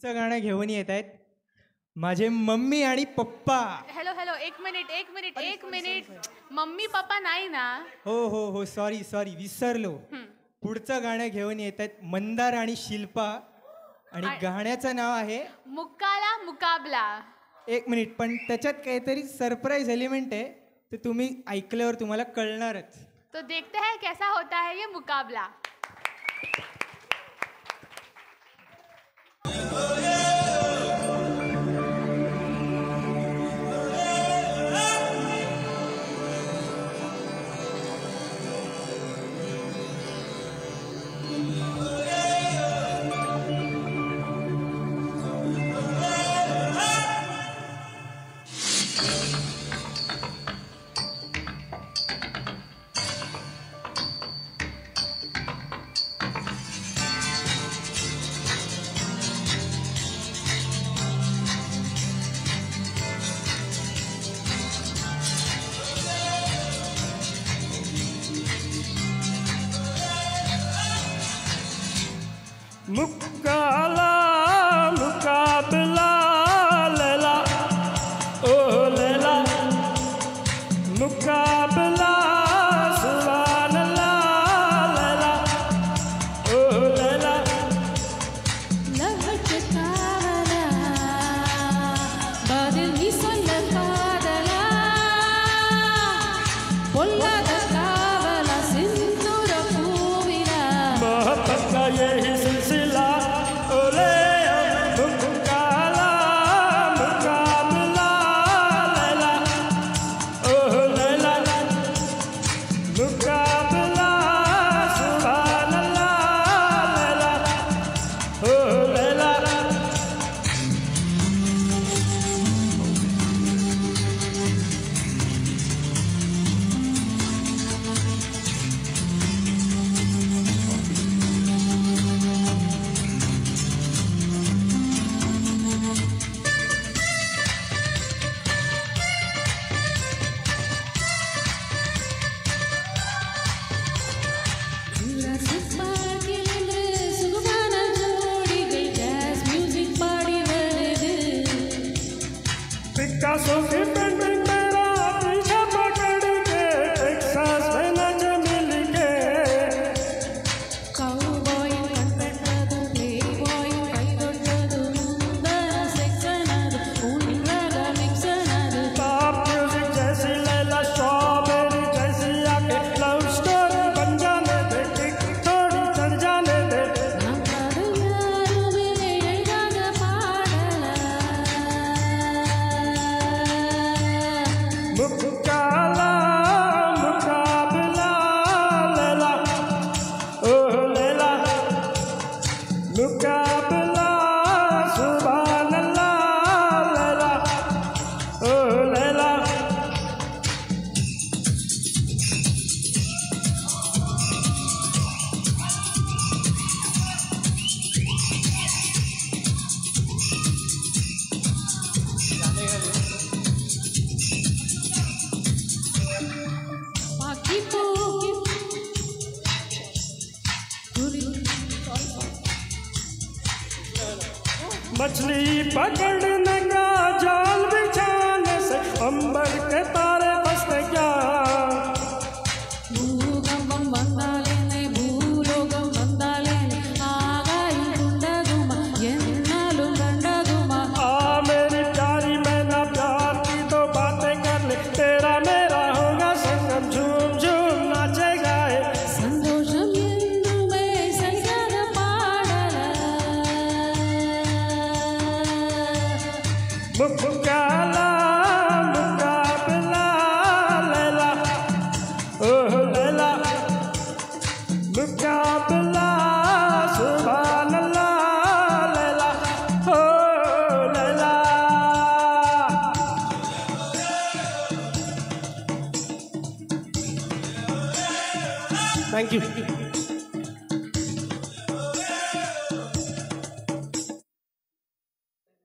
चं गाणं घेऊन येत आहेत माझे मम्मी आणि पप्पा. हॅलो हॅलो, एक मिनिट. मम्मी पप्पा नाही ना? हो हो हो, सॉरी सॉरी, विसरलो. पुढचं गाणं घेऊन येत आहेत मंदार आणि शिल्पा आणि गाण्याचं नाव आहे मुक्काला मुकाबला. एक मिनिट, पण त्याच्यात काहीतरी सरप्राईज एलिमेंट आहे, ते तुम्ही ऐकल्यावर तुम्हाला कळणारच. तो देखते हैं कैसा होता है ये मुकाबला. मुक्काला मुकाबला लैला ओ लैला मुकाबला सुभान अल्लाह लैला ओ लैला लहटकावला बदली सल्लकादला பொல்லாத காவலா சிந்துர பூவிலா मोहब्बत का यही सिलसिला ओले मुक्काला मुकाबला लैला ओ लैला मुकाबला सुभान अल्लाह लैला ओ लैला Jurassic Park இலிருந்து சுகமான ஜோடிகள் ஜாஸ் மியூசிக் பாடி வருது. पिकासो की पेंटिंग मेरा पीछा पकड़ के टेक्सास में नच मिल के Cowboy கண்டது playboy கைதொட்டது முந்தன செக்ஷனது உன்ரக மிக்சனது पॉप म्यूजिक जैसी लैला स्ट्रॉबेरी जैसी आके लव स्टोरी बन जाने दे किक थोड़ी चढ़ जाने दे நம் காதல் யாருமே எழுதாத பாடலா मुक्काला मुकाबला लैला ओ लैला मुकाबला सुभान अल्लाह लैला ओ लैला பாக்கி போ मछली पकड़ने का जाल बिछाने से अंबर के तारे बसते क्या பூகம்பம் வந்தாலேனே பூலோகம் வந்தாலேனே ஆகாயம் உண்டதுமா என்னாலும் கண்டதுமா आ मेरी प्यारी मैना प्यार की तो बातें कर ले तेरा मेरा होगा संगम झूम झूम नाचे गाए சந்தோஷம் என்னுமே செய்யாத பாடலா मुक्काला मुकाबला लैला ओ लैला मुकाबला सुभान अल्लाह लैला ओ लैला थैंक यू.